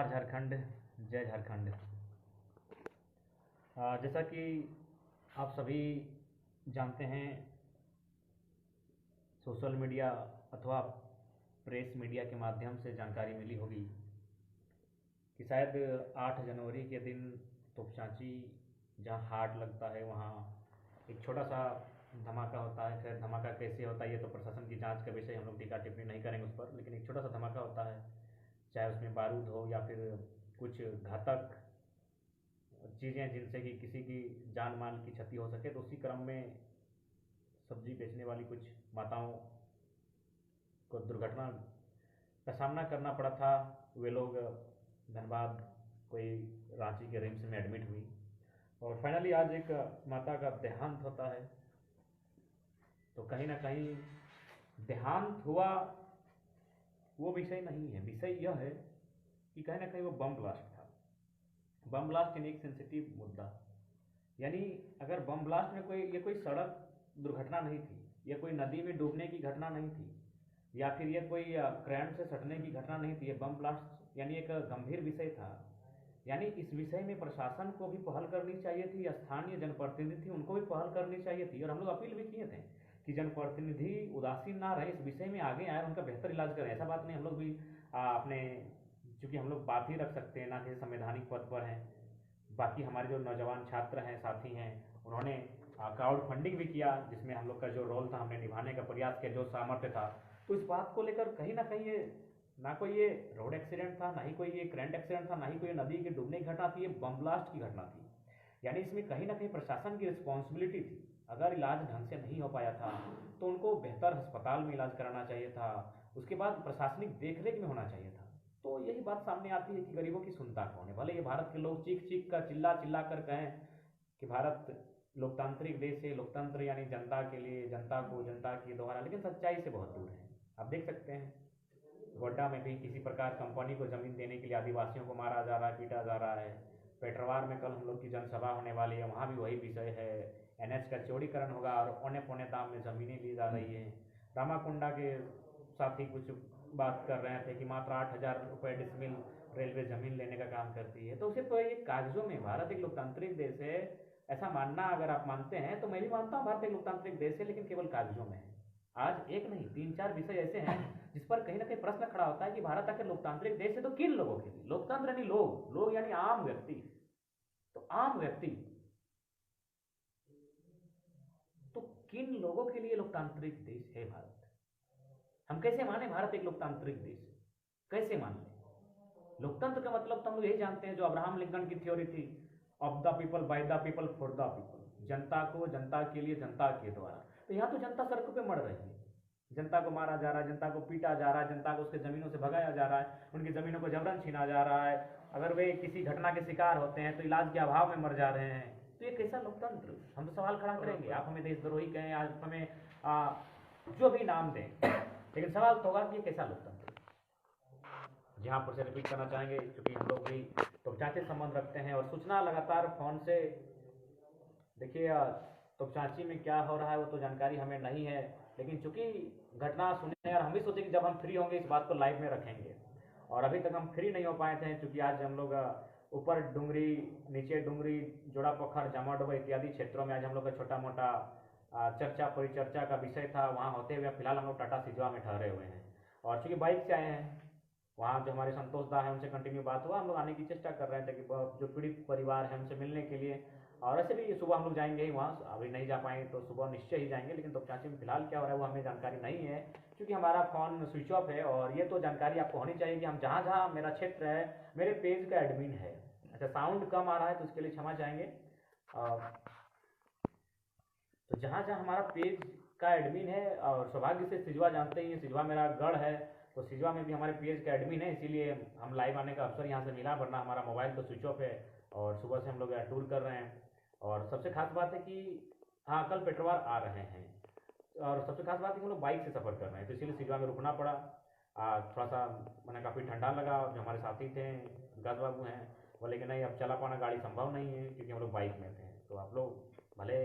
जोहार झारखंड, जय झारखंड। जैसा कि आप सभी जानते हैं, सोशल मीडिया अथवा प्रेस मीडिया के माध्यम से जानकारी मिली होगी कि शायद 8 जनवरी के दिन तोपचांची जहाँ हाट लगता है वहाँ एक छोटा सा धमाका होता है। खैर धमाका कैसे होता है ये तो प्रशासन की जांच का विषय, हम लोग टीका टिप्पणी नहीं करेंगे उस पर, लेकिन एक छोटा सा धमाका होता है, चाहे उसमें बारूद हो या फिर कुछ घातक चीज़ें जिनसे कि किसी की जान माल की क्षति हो सके। तो उसी क्रम में सब्जी बेचने वाली कुछ माताओं को दुर्घटना का सामना करना पड़ा था। वे लोग धनबाद कोई रांची के रिम्स में एडमिट हुई और फाइनली आज एक माता का देहांत होता है। तो कहीं ना कहीं देहांत हुआ वो विषय नहीं है, विषय यह है कि कहीं ना कहीं वो बम ब्लास्ट था। बम ब्लास्ट इन एक सेंसिटिव मुद्दा, यानी अगर बम ब्लास्ट में कोई सड़क दुर्घटना नहीं थी, या कोई नदी में डूबने की घटना नहीं थी, या फिर ये कोई करंट से सटने की घटना नहीं थी, ये बम ब्लास्ट यानी एक गंभीर विषय था। यानी इस विषय में प्रशासन को भी पहल करनी चाहिए थी, स्थानीय जनप्रतिनिधि थी उनको भी पहल करनी चाहिए थी। और हम लोग अपील भी किए थे कि जनप्रतिनिधि उदासीन ना रहे, इस विषय में आगे आए और उनका बेहतर इलाज करें। ऐसा बात नहीं, हम लोग भी अपने चूँकि हम लोग बात ही रख सकते हैं, ना किसी संवैधानिक पद पर हैं। बाकी हमारे जो नौजवान छात्र हैं, साथी हैं, उन्होंने क्राउड फंडिंग भी किया, जिसमें हम लोग का जो रोल था हमने निभाने का प्रयास किया, जो सामर्थ्य था। तो इस बात को लेकर कहीं ना कहीं ये ना कोई ये रोड एक्सीडेंट था, ना ही कोई ये करंट एक्सीडेंट था, ना ही कोई नदी के डूबने की घटना थी, ये बम ब्लास्ट की घटना थी। यानी इसमें कहीं ना कहीं प्रशासन की रिस्पॉन्सिबिलिटी थी। अगर इलाज ढंग से नहीं हो पाया था तो उनको बेहतर अस्पताल में इलाज कराना चाहिए था, उसके बाद प्रशासनिक देखरेख में होना चाहिए था। तो यही बात सामने आती है कि गरीबों की सुनता कौन है। भले ये भारत के लोग चीख चीख कर चिल्ला चिल्ला कर कहें कि भारत लोकतांत्रिक देश है, लोकतंत्र यानी जनता के लिए, जनता को जनता के द्वारा, लेकिन सच्चाई से बहुत दूर है। आप देख सकते हैं गोड्डा में भी किसी प्रकार कंपनी को जमीन देने के लिए आदिवासियों को मारा जा रहा है, पीटा जा रहा है। पेटरवार में कल हम लोग की जनसभा होने वाली है, वहाँ भी वही विषय है। एनएच का चौड़ीकरण होगा और औने पौने दाम में ज़मीनें ली जा रही हैं। रामाकुंडा के साथी कुछ बात कर रहे थे कि मात्र 8,000 रुपये डिसमिल रेलवे ज़मीन लेने का काम करती है। तो सिर्फ ये कागजों में, भारत एक लोकतांत्रिक देश है ऐसा मानना अगर आप मानते हैं तो मैं भी मानता हूँ भारत एक लोकतांत्रिक देश है, लेकिन केवल कागजों में है। आज एक नहीं 3-4 विषय ऐसे हैं जिस पर कहीं ना कहीं प्रश्न खड़ा होता है कि भारत आखिर लोकतांत्रिक देश है तो किन लोगों के लिए? लोकतंत्र यानी लोग यानी आम व्यक्ति। तो आम व्यक्ति तो किन लोगों के लिए लोकतांत्रिक देश है भारत? हम कैसे माने भारत एक लोकतांत्रिक देश है? कैसे मान लें? लोकतंत्र का मतलब तो हम लोग यही जानते हैं जो अब्राहम लिंकन की थ्योरी थी, of the people, by the people, for the people. जनता को जनता के लिए, जनता के द्वारा। तो यहाँ तो जनता सड़कों पे मर रही है, जनता को मारा जा रहा है, जनता को पीटा जा रहा है, जनता को उसके ज़मीनों से भगाया जा रहा है, उनकी ज़मीनों को जबरन छीना जा रहा है। अगर वे किसी घटना के शिकार होते हैं तो इलाज के अभाव में मर जा रहे हैं। तो ये कैसा लोकतंत्र? हम तो सवाल खड़ा करेंगे। आप हमें देशद्रोही कहें, आप हमें जो भी नाम दें, लेकिन सवाल तो होगा कि ये कैसा लोकतंत्र? जहाँ पर से रिपीट करना चाहेंगे, क्योंकि हम लोग भी तोपचांची से संबंध रखते हैं और सूचना लगातार फ़ोन से, देखिए तोपचांची में क्या हो रहा है वो तो जानकारी हमें नहीं है, लेकिन चूंकि घटना सुने और हम भी सोचे कि जब हम फ्री होंगे इस बात को लाइव में रखेंगे, और अभी तक हम फ्री नहीं हो पाए थे क्योंकि आज हम लोग ऊपर डुंगरी, नीचे डुंगरी, जोड़ा पोखर, जामाडोबा इत्यादि क्षेत्रों में आज हम लोग का छोटा मोटा चर्चा परिचर्चा का विषय था। वहाँ होते हुए फिलहाल हम लोग टाटा सिजवा में ठहरे हुए हैं, और चूँकि बाइक से आए हैं, वहाँ जो हमारे संतोष दा है उनसे कंटिन्यू बात हुआ, हम लोग आने की चेष्टा कर रहे थे कि जो पीड़ित परिवार है उनसे मिलने के लिए। और ऐसे भी सुबह हम लोग जाएंगे ही वहाँ, अभी नहीं जा पाएंगे तो सुबह निश्चय ही जाएंगे। लेकिन तोपचांची में फिलहाल क्या हो रहा है वो हमें जानकारी नहीं है, क्योंकि हमारा फ़ोन स्विच ऑफ है। और ये तो जानकारी आपको होनी चाहिए कि हम जहाँ जहाँ मेरा क्षेत्र है, मेरे पेज का एडमिन है। अच्छा, साउंड कम आ रहा है तो उसके लिए क्षमा चाहेंगे। तो जहाँ जहाँ हमारा पेज का एडमिन है, और सौभाग्य से सिजवा जानते ही हैं, सिजवा मेरा गढ़ है, तो सिजवा में भी हमारे पेज का एडमिन है, इसीलिए हम लाइव आने का अवसर यहाँ से मिला, वरना हमारा मोबाइल तो स्विच ऑफ है और सुबह से हम लोग टूर कर रहे हैं। और सबसे खास बात है कि हाँ, कल पेटरवार आ रहे हैं, और सबसे खास बात है कि हम लोग बाइक से सफ़र कर रहे हैं, तो इसीलिए सिजवा में रुकना पड़ा। थोड़ा सा मैंने काफ़ी ठंडा लगा। जो हमारे साथी थे विकास बाबू हैं, बोले कि नहीं अब चला पाना गाड़ी संभव नहीं है क्योंकि हम लोग बाइक में थे। तो आप लोग भले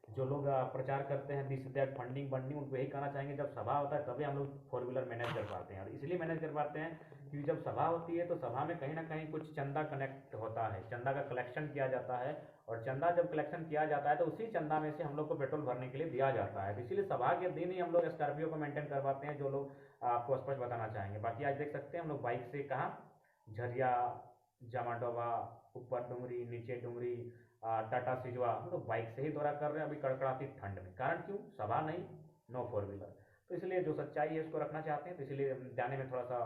जो लोग प्रचार करते हैं दिस दैट फंडिंग बंडिंग, उनको यही कहना चाहेंगे जब सभा होता है तभी हम लोग फोर व्हीलर मैनेज कर पाते हैं। और इसलिए मैनेज कर पाते हैं क्योंकि जब सभा होती है तो सभा में कहीं ना कहीं कुछ चंदा कनेक्ट होता है, चंदा का कलेक्शन किया जाता है। और चंदा जब कलेक्शन किया जाता है तो उसी चंदा में से हम लोग को पेट्रोल भरने के लिए दिया जाता है। तो इसीलिए सभा के दिन ही हम लोग स्कॉर्पियो को मेंटेन कर पाते हैं, जो लोग आपको स्पष्ट बताना चाहेंगे। बाकी आज देख सकते हैं हम लोग बाइक से कहाँ झरिया, जामाडोबा, ऊपर डुंगरी, नीचे डुंगरी, टाटा सिजवा, हम लोग बाइक से ही दौरा कर रहे हैं अभी कड़कड़ाती ठंड में। कारण क्यों? सभा नहीं, नो फोर व्हीलर। तो इसलिए जो सच्चाई है उसको रखना चाहते हैं, तो इसलिए जाने में थोड़ा सा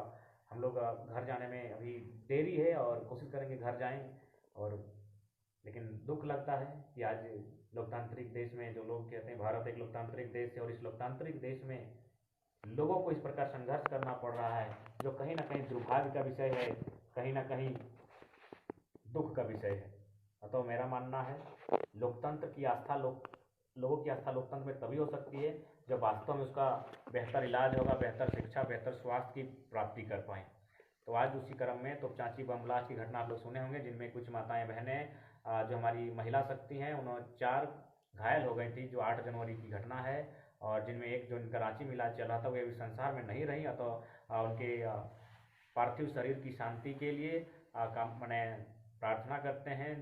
हम लोग घर जाने में अभी देरी है और कोशिश करेंगे घर जाएं। और लेकिन दुख लगता है कि आज लोकतांत्रिक देश में जो लोग कहते हैं भारत एक लोकतांत्रिक देश है, और इस लोकतांत्रिक देश में लोगों को इस प्रकार संघर्ष करना पड़ रहा है, जो कहीं ना कहीं दुर्भाग्य का विषय है, कहीं ना कहीं दुख का विषय है। अतः मेरा मानना है लोकतंत्र की आस्था लोगों की आस्था लोकतंत्र में तभी हो सकती है जब वास्तव में उसका बेहतर इलाज होगा, बेहतर शिक्षा, बेहतर स्वास्थ्य की प्राप्ति कर पाएँ। तो आज उसी क्रम में तोपचांची बम ब्लास्ट की घटना आप लोग सुने होंगे, जिनमें कुछ माताएं बहनें जो हमारी महिला शक्ति हैं उन्होंने 4 घायल हो गई थी, जो 8 जनवरी की घटना है। और जिनमें एक जो इनका रांची में इलाज चल रहा था वो अभी संसार में नहीं रही। तो उनके पार्थिव शरीर की शांति के लिए काम मैंने प्रार्थना करते हैं,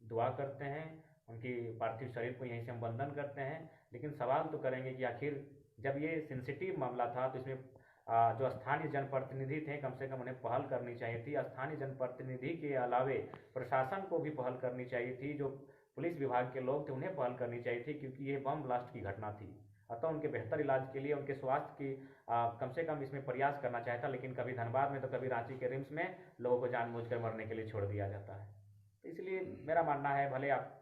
दुआ करते हैं, उनकी पार्थिव शरीर को यहीं से हम वंदन करते हैं। लेकिन सवाल तो करेंगे कि आखिर जब ये सेंसिटिव मामला था तो इसमें जो स्थानीय जनप्रतिनिधि थे कम से कम उन्हें पहल करनी चाहिए थी। स्थानीय जनप्रतिनिधि के अलावे प्रशासन को भी पहल करनी चाहिए थी, जो पुलिस विभाग के लोग थे उन्हें पहल करनी चाहिए थी, क्योंकि ये बम ब्लास्ट की घटना थी। अतः उनके बेहतर इलाज के लिए, उनके स्वास्थ्य की कम से कम इसमें प्रयास करना चाहिए था। लेकिन कभी धनबाद में तो कभी रांची के रिम्स में लोगों को जानबूझकर मरने के लिए छोड़ दिया जाता है। तो इसलिए मेरा मानना है, भले आप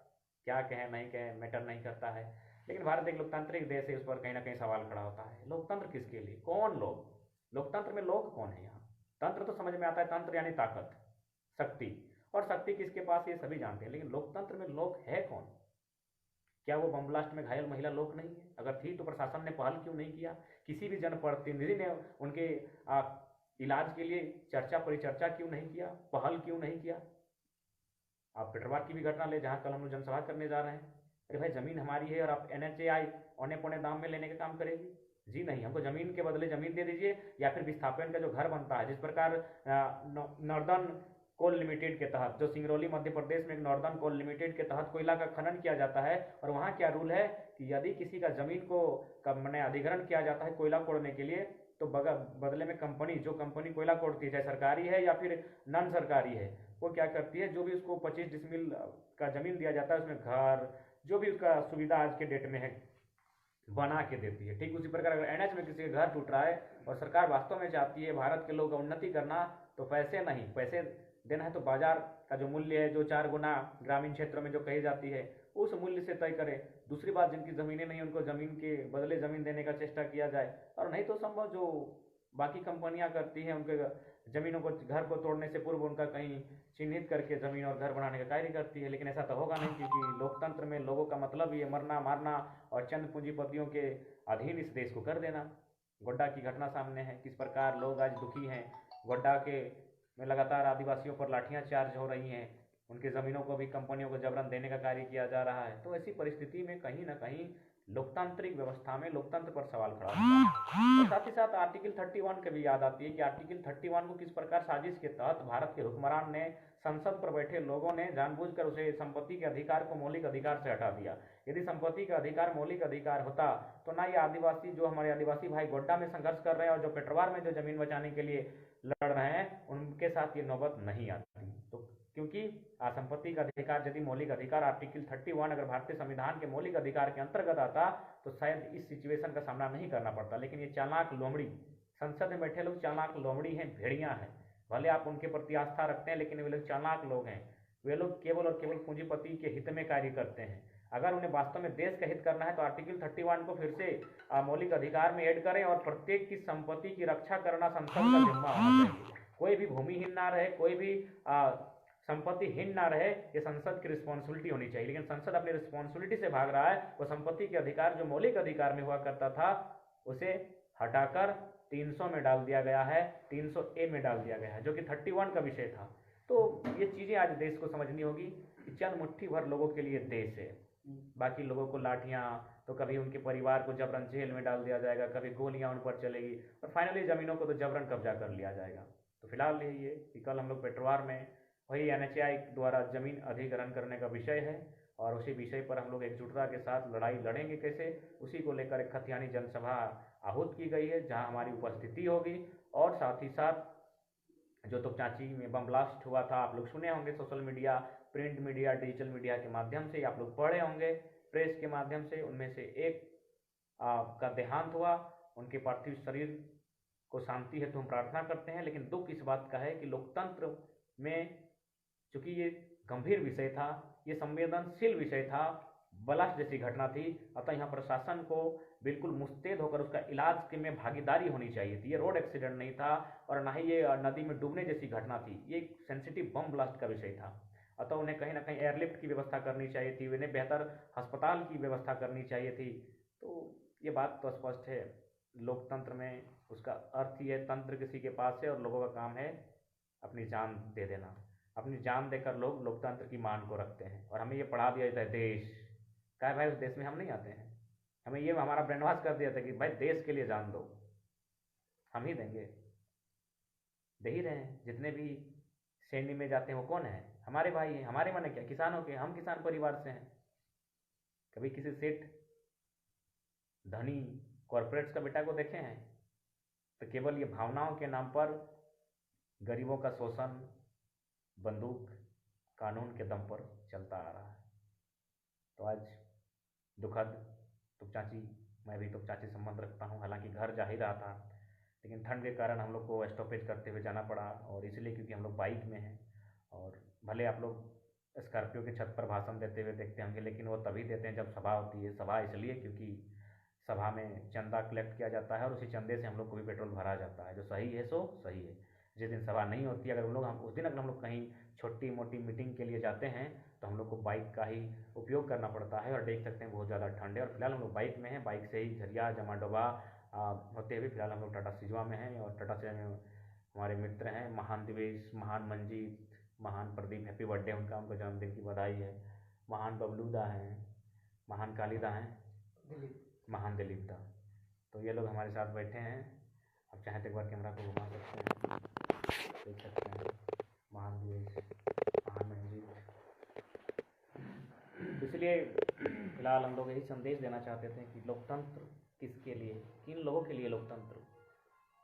क्या कहें नहीं कहें मैटर नहीं करता है, लेकिन भारत एक लोकतांत्रिक देश है, उस पर कहीं ना कहीं सवाल खड़ा होता है। लोकतंत्र किसके लिए? कौन लोग? लोकतंत्र में लोग कौन है यहाँ? तंत्र तो समझ में आता है, तंत्र यानी ताकत, शक्ति, और शक्ति किसके पास ये सभी जानते हैं। लेकिन लोकतंत्र में लोग है कौन? क्या वो बम ब्लास्ट में घायल महिला लोक नहीं है? अगर थी तो प्रशासन ने पहल क्यों नहीं किया? किसी भी जनप्रतिनिधि ने उनके इलाज के लिए चर्चा परिचर्चा क्यों नहीं किया? पहल क्यों नहीं किया? आप पेट्रोल की भी घटना ले, जहाँ कल हम लोग जनसभा करने जा रहे हैं। अरे भाई, जमीन हमारी है और आप NHAI औने पौने दाम में लेने का काम करेगी? जी नहीं, हमको जमीन के बदले जमीन दे दीजिए, या फिर विस्थापन का जो घर बनता है, जिस प्रकार नॉर्दर्न कोल लिमिटेड के तहत, जो सिंगरौली मध्य प्रदेश में एक नॉर्दर्न कोल लिमिटेड के तहत कोयला का खनन किया जाता है, और वहाँ क्या रूल है कि यदि किसी का जमीन को मैंने अधिग्रहण किया जाता है कोयला कोड़ने के लिए, तो बदले में कंपनी, जो कंपनी कोयला कोड़ती है, चाहे सरकारी है या फिर नॉन सरकारी है, वो क्या करती है, जो भी उसको 25 डिसमिल का जमीन दिया जाता है उसमें घर, जो भी उसका सुविधा आज के डेट में है, बना के देती है। ठीक उसी प्रकार अगर NH में किसी का घर टूट रहा है और सरकार वास्तव में चाहती है भारत के लोगों का उन्नति करना, तो पैसे नहीं, पैसे देना है तो बाजार का जो मूल्य है, जो 4 गुना ग्रामीण क्षेत्रों में जो कही जाती है, उस मूल्य से तय करे। दूसरी बात, जिनकी ज़मीनें नहीं उनको ज़मीन के बदले ज़मीन देने का चेष्टा किया जाए। और नहीं तो संभव जो बाकी कंपनियां करती हैं, उनके ज़मीनों को, घर को तोड़ने से पूर्व उनका कहीं चिन्हित करके ज़मीन और घर बनाने का कार्य करती है। लेकिन ऐसा तो होगा नहीं, क्योंकि लोकतंत्र में लोगों का मतलब ये मरना मारना और चंद पूंजीपतियों के अधीन इस देश को कर देना। गोड्डा की घटना सामने है, किस प्रकार लोग आज दुखी हैं। गोड्डा के में लगातार आदिवासियों पर लाठियां चार्ज हो रही हैं, उनकी ज़मीनों को भी कंपनियों को जबरन देने का कार्य किया जा रहा है। तो ऐसी परिस्थिति में कहीं ना कहीं लोकतांत्रिक व्यवस्था में लोकतंत्र पर सवाल खड़ा होता है। और साथ ही साथ आर्टिकल 31 की भी याद आती है कि आर्टिकल 31 को किस प्रकार साजिश के तहत भारत के हुक्मरान ने, संसद पर बैठे लोगों ने जानबूझकर उसे संपत्ति के अधिकार को मौलिक अधिकार से हटा दिया। यदि संपत्ति का अधिकार मौलिक अधिकार होता तो ना ये आदिवासी, जो हमारे आदिवासी भाई गोड्डा में संघर्ष कर रहे हैं और जो पेटरवार में जो जमीन बचाने के लिए लड़ रहे हैं, उनके साथ ये नौबत नहीं आती। तो क्योंकि संपत्ति का अधिकार यदि मौलिक अधिकार आर्टिकल 31 अगर भारतीय संविधान के मौलिक अधिकार के अंतर्गत आता तो शायद इस सिचुएशन का सामना नहीं करना पड़ता। लेकिन ये चालाक लोमड़ी, संसद में बैठे लोग चालाक लोमड़ी हैं, भेड़िया हैं। भले आप उनके प्रति आस्था रखते हैं, लेकिन वे लोग चालाक लोग हैं। वे लोग केवल और केवल पूंजीपति के हित में कार्य करते हैं। अगर उन्हें वास्तव में देश का हित करना है तो आर्टिकल 31 को फिर से मौलिक अधिकार में ऐड करें और प्रत्येक की संपत्ति की रक्षा करना संसद का जिम्मा होना चाहिए। कोई भी भूमिहीन ना रहे, कोई भी संपत्तिहीन ना रहे, ये संसद की रिस्पॉन्सिबिलिटी होनी चाहिए। लेकिन संसद अपनी रिस्पॉन्सिबिलिटी से भाग रहा है। वो संपत्ति के अधिकार जो मौलिक अधिकार में हुआ करता था उसे हटाकर 300 में डाल दिया गया है, 300A में डाल दिया गया है, जो कि 31 का विषय था। तो ये चीज़ें आज देश को समझनी होगी कि चंद मुट्ठी भर लोगों के लिए देश है। बाकी लोगों को लाठियाँ, तो कभी उनके परिवार को जबरन जेल में डाल दिया जाएगा, कभी गोलियाँ उन पर चलेगी और फाइनली ज़मीनों को तो जबरन कब्जा कर लिया जाएगा। तो फिलहाल यही है कि कल हम लोग पेटरवार में वही NHAI द्वारा ज़मीन अधिग्रहण करने का विषय है और उसी विषय पर हम लोग एकजुटता के साथ लड़ाई लड़ेंगे कैसे, उसी को लेकर एक खतियानी जनसभा आहूत की गई है जहां हमारी उपस्थिति होगी। और साथ ही साथ जो तोपचांची में बम ब्लास्ट हुआ था, आप लोग सुने होंगे social media, print media, digital media के माध्यम से, आप लोग पढ़े होंगे प्रेस के माध्यम से, उनमें से एक का देहांत हुआ। उनके पार्थिव शरीर को शांति है तो हम प्रार्थना करते हैं, लेकिन दुख इस बात का है कि लोकतंत्र में चूंकि ये गंभीर विषय था, ये संवेदनशील विषय था, ब्लास्ट जैसी घटना थी, अतः यहाँ प्रशासन को बिल्कुल मुस्तैद होकर उसका इलाज के में भागीदारी होनी चाहिए थी। ये रोड एक्सीडेंट नहीं था और ना ही ये नदी में डूबने जैसी घटना थी, ये एक सेंसिटिव बम ब्लास्ट का विषय था। अतः उन्हें कहीं ना कहीं एयरलिफ्ट की व्यवस्था करनी चाहिए थी, उन्हें बेहतर अस्पताल की व्यवस्था करनी चाहिए थी। तो ये बात तो स्पष्ट है, लोकतंत्र में उसका अर्थ ही है तंत्र किसी के पास है और लोगों का काम है अपनी जान दे देना। अपनी जान देकर लोग लोकतंत्र की मान को रखते हैं और हमें ये पढ़ा दिया जाता है देश क्या है भाई, उस देश में हम नहीं आते हैं। हमें ये हमारा ब्रेन वॉश कर दिया था कि भाई देश के लिए जान दो, हम ही देंगे, दे ही रहे हैं। जितने भी सैन्य में जाते हैं वो कौन है, हमारे भाई हैं, हमारे माने क्या, किसानों के, हम किसान परिवार से हैं। कभी किसी सेठ धनी कॉरपोरेट्स का बेटा को देखे हैं? तो केवल ये भावनाओं के नाम पर गरीबों का शोषण बंदूक कानून के दम पर चलता आ रहा है। तो आज दुखद तोपचांची, मैं भी तोपचांची संबंध रखता हूँ, हालांकि घर जा ही रहा था, लेकिन ठंड के कारण हम लोग को स्टॉपेज करते हुए जाना पड़ा और इसलिए क्योंकि हम लोग बाइक में हैं। और भले आप लोग स्कॉर्पियो की छत पर भाषण देते हुए देखते होंगे, लेकिन वो तभी देते हैं जब सभा होती है। सभा इसलिए क्योंकि सभा में चंदा कलेक्ट किया जाता है और उसी चंदे से हम लोग को भी पेट्रोल भरा जाता है। जो सही है सो सही है। जिस दिन सभा नहीं होती, अगर हम उस दिन अगर हम लोग कहीं छोटी मोटी मीटिंग के लिए जाते हैं तो हम लोग को बाइक का ही उपयोग करना पड़ता है। और देख सकते हैं बहुत ज़्यादा ठंड है और फिलहाल हम लोग बाइक में हैं, बाइक से ही झरिया जमाडोबा होते हुए फिलहाल हम लोग टाटा सिजवा में हैं। और टाटा सिजवा में हमारे मित्र हैं महान दिवेश, महान मंजीत, महान प्रदीप, हैप्पी बर्थडे उनका, उनको जन्मदिन की बधाई है। महान बबलूदा हैं, महान कालीदा हैं, महान दिलीप दा। तो ये लोग हमारे साथ बैठे हैं। आप चाहें तो एक बार कैमरा को घुमा सकते हैं, देख सकते हैं महान दिवेश, महान मंजीत। इसलिए फिलहाल हम लोग यही संदेश देना चाहते थे कि लोकतंत्र किसके लिए, किन लोगों के लिए लोकतंत्र,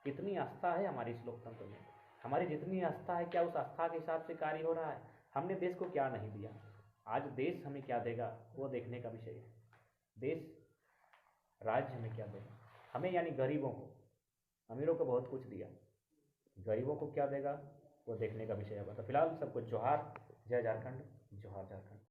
कितनी आस्था है हमारी इस लोकतंत्र में, हमारी जितनी आस्था है क्या उस आस्था के हिसाब से कार्य हो रहा है, हमने देश को क्या नहीं दिया, आज देश हमें क्या देगा वो देखने का विषय है। देश राज्य हमें क्या देगा, हमें यानी गरीबों को, अमीरों को बहुत कुछ दिया, गरीबों को क्या देगा वो देखने का विषय होगा। तो फिलहाल सबको जोहार, जय झारखंड, जोहार झारखंड।